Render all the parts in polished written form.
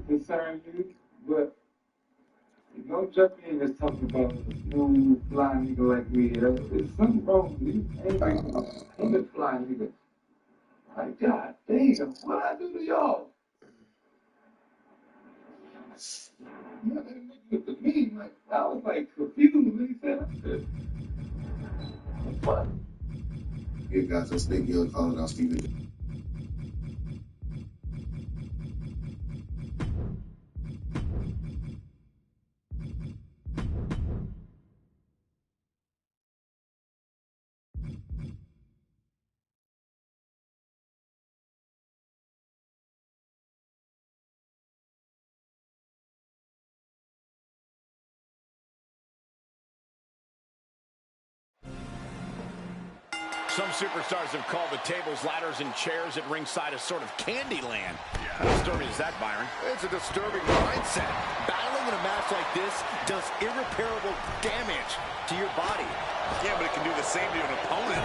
concern you, but don't jump in and talk about a smooth fly nigga like me. There's something wrong with you. Ain't a fly nigga. Like, God damn, what I do to y'all? Yeah, that nigga looked at me like, I was like confused when he said that. What? Hey guys, let's make you calling out Steven. Some superstars have called the tables, ladders, and chairs at ringside a sort of candy land. Yeah. How disturbing is that, Byron? It's a disturbing mindset. Battling in a match like this does irreparable damage to your body. Yeah, but it can do the same to an opponent.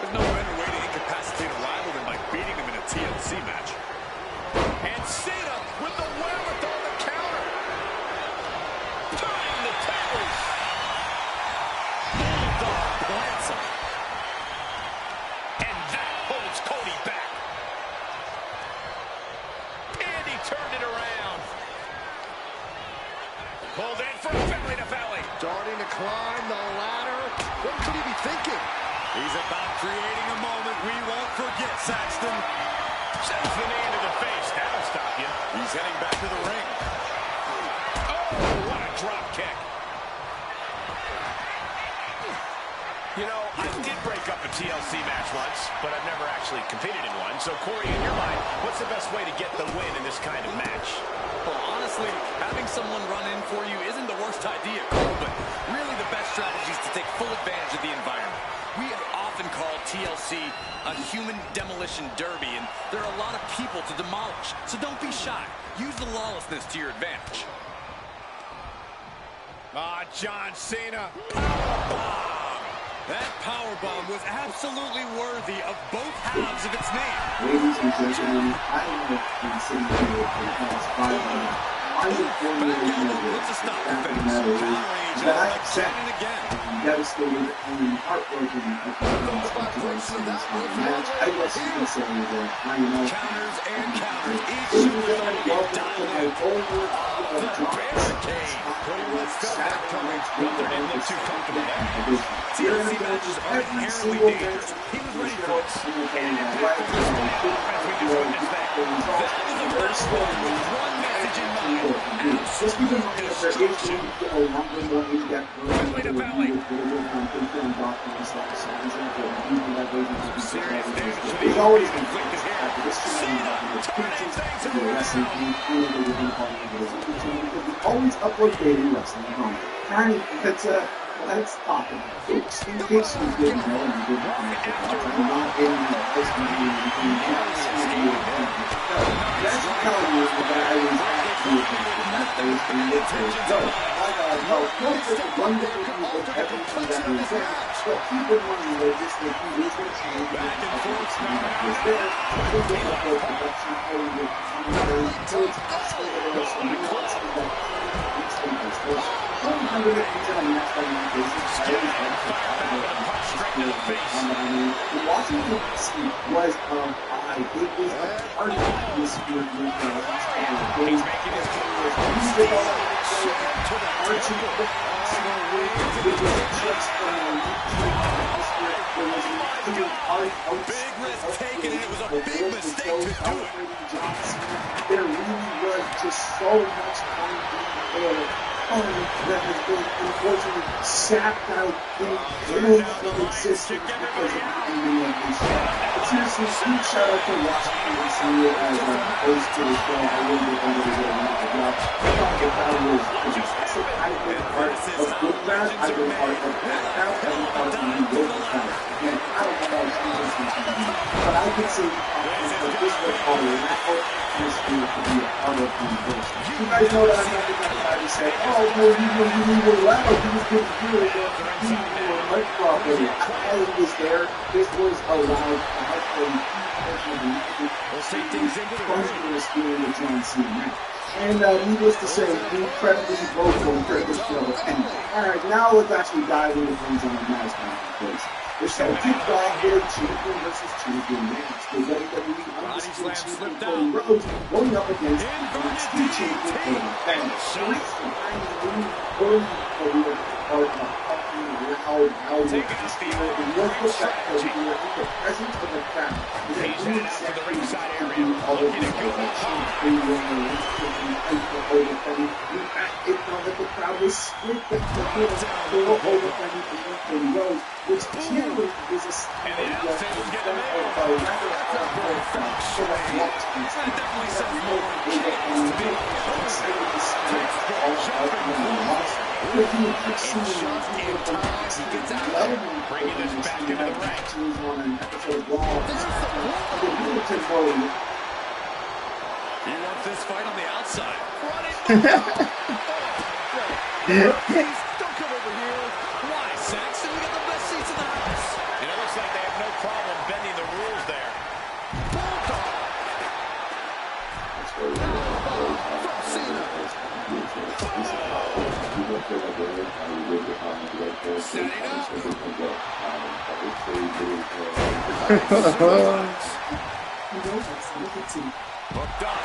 There's no better way to incapacitate a rival than by beating him in a TLC match. And Cena with the wherewithal to counter. Turning the tables. Bulldog plants him. And that holds Cody back. And he turned it around. Pulled in for a belly to belly. Starting to climb the ladder. What could he be thinking? He's about creating a moment we won't forget, Saxton. Sends the knee into the face. That'll stop you. He's heading back to the ring. Oh, what a drop kick. You know, I did break up a TLC match once, but I've never actually competed in one. So, Corey, in your mind, what's the best way to get the win in this kind of match? Well, honestly, having someone run in for you isn't the worst idea, Cole, but really the best strategy is to take full advantage of the environment. We have often called TLC a human demolition derby, and there are a lot of people to demolish. So don't be shy. Use the lawlessness to your advantage. John Cena. Powerbomb. That powerbomb was absolutely worthy of both halves of its name. Ladies and gentlemen, I have been sitting here for the past 5 minutes. I'm informing you that I accept and devastated and heartbroken at the events of today's match. I guess you can say that I am all counters and counters. Ladies and gentlemen, welcome to my over of Barricade. Pretty well felt that coming. Well, they didn't look too comfortable there. TLC matches are inherently dangerous. He was ready for this. And as we just witnessed that, that was a first one with one message in mind. Just keep in mind that there is going to be a longer, more in-depth version of the review with There's always been conflicted here. After this to the wrestling team, we always upload daily wrestling. Let's talk about it. Folks, in case you didn't know, and you didn't I'm not in this meeting. That's tell you that I was actually that place in the so, one day we look at everything that was there, but keep in mind that this is the movement change back and forth was there. I think they have the production for the so it's possible that there was some nuance in that Washington DC was I think was a part of this year. He's making his big risk taken, and it was a big mistake to do it. There really was just so much fun being there. That has been unfortunately sapped out in from existence because of the ending of this show. But seriously, huge shout out to Washington DC as a host to the show. I really did under the way of the job. I thought the crowd was fantastic. I've been part of good crowd. I've been part of bad crowd. I've been part of the local crowd. And I don't know how it's going to be, but I can say that this was all atmosphere to be a part of the universe. You guys know that I'm not the type of guy to say, oh, well, you were loud, you just didn't hear it, you were mic properly. I was there. This was a loud crowd for a huge portion of the night. We'll see things into the Thunderous feeling with John Cena. And needless to say, incredibly vocal for this show. And all right, now let's actually dive into things on the match place. The show kicked off with champion versus champion match. The WWE Undisputed Champion Cody Rhodes going up against NXT Champion Cody Fenn. The reason behind the move early Cody was part of fucking loud, atmosphere, and was the fact that we were in the presence of the crowd. We had two executives to do all of this production. They were in the fight for Cody Fenn. In fact, it felt that the crowd was split the field for Cody Fenn and Cody Rhodes, which generally is a sign of rather so that watch is definitely says more and big excited to see all of the loss. If you have seen he gets out, bringing this back into the ranks on an episode of Raw. The Middleton Road. He wants this fight on the outside. Please don't come over here. Why, Saxton? We got the best seats in the house. And it looks like they have no problem bending the rules there. Hooked up.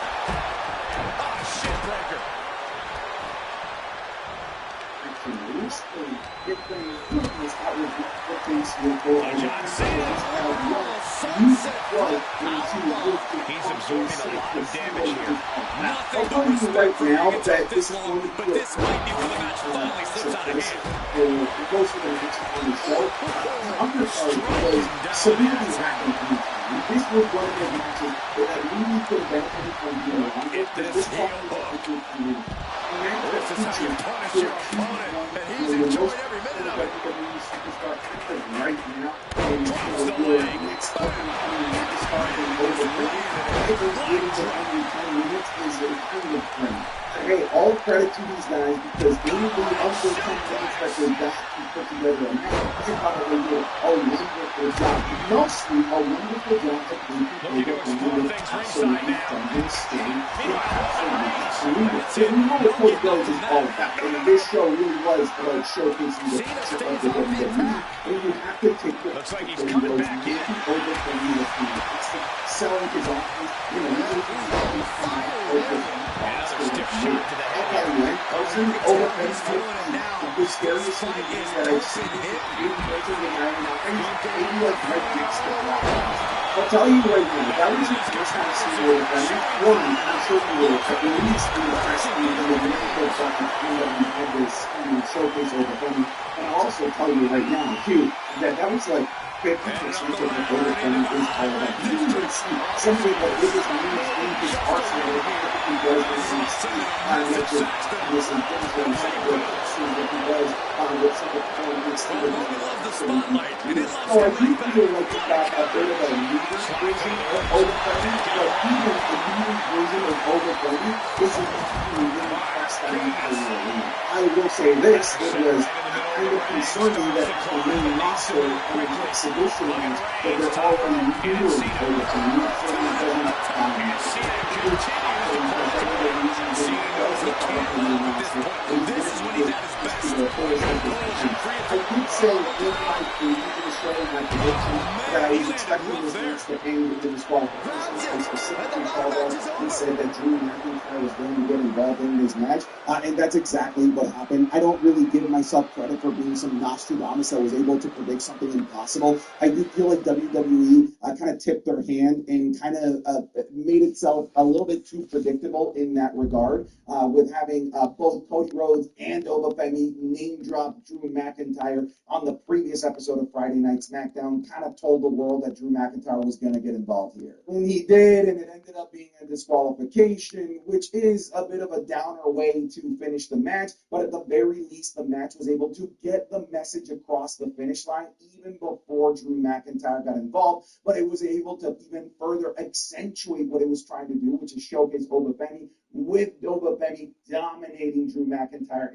Oh, shit breaker. John Cena. He's absorbing a lot of damage here. Nothing I'll tell you right now that this is long, but this might be where the match finally slips out of hand. It goes for the next on the show. I'm going to tell you because severely happened to me. This was one of the matches that I really could have benefited from being around it. This fucking was a good community. This is how you punish your opponent, and he's enjoying every minute of it. Superstar right now, and your next fucking superstar in over 30. It was getting to under 10 minutes is a kind of thing. Hey, all credit to these guys because anything under 10 minutes that they got to put together a match, they probably did a wonderful job. Mostly a wonderful job at making people absolutely fucking stand so we know what Cody Rhodes is all about. And this show really was about showcasing the future of the WWE. And you have to take the Looks like he's Cody coming Rhodes back in. over from the selling his offense, you know, the scariest thing is that I've seen I'll tell you right now, that was the first time I've seen World of One, I'm sure you will, at least in the press and the medical fucking thing that we had this showcase over them. And I'll also tell you right now, too, that was like 50% of the overcoming is all about. You can see something that this is used in his arsenal that he does in his this and things that he's that he does with some of the elements to the spotlight. Oh, I do feel like he got a bit of a leader version of overcoming, but even the leader version of overcoming isn't really fast on the I will say this, it was kind of concerning that the main roster and the exhibition match that they're already doing overcoming. So it doesn't This is when he's at his best. I did say in my preview to the show in my prediction that I was expecting this match to end with the disqualification. I specifically called out and said that Drew McIntyre was going to get involved in this match, and that's exactly what happened. I don't really give myself credit for being some Nostradamus that was able to predict something impossible. I do feel like WWE kind of tipped their hand and kind of made itself a little bit too predictable in that regard, with having both Cody Rhodes and Obafemi name drop Drew McIntyre on the previous episode of Friday Night SmackDown. SmackDown kind of told the world that Drew McIntyre was going to get involved here. And he did, and it ended up being a disqualification, which is a bit of a downer way to finish the match, but at the very least, the match was able to get the message across the finish line even before Drew McIntyre got involved, but it was able to even further accentuate what it was trying to do, which is showcase Oba Femi, with Oba Femi dominating Drew McIntyre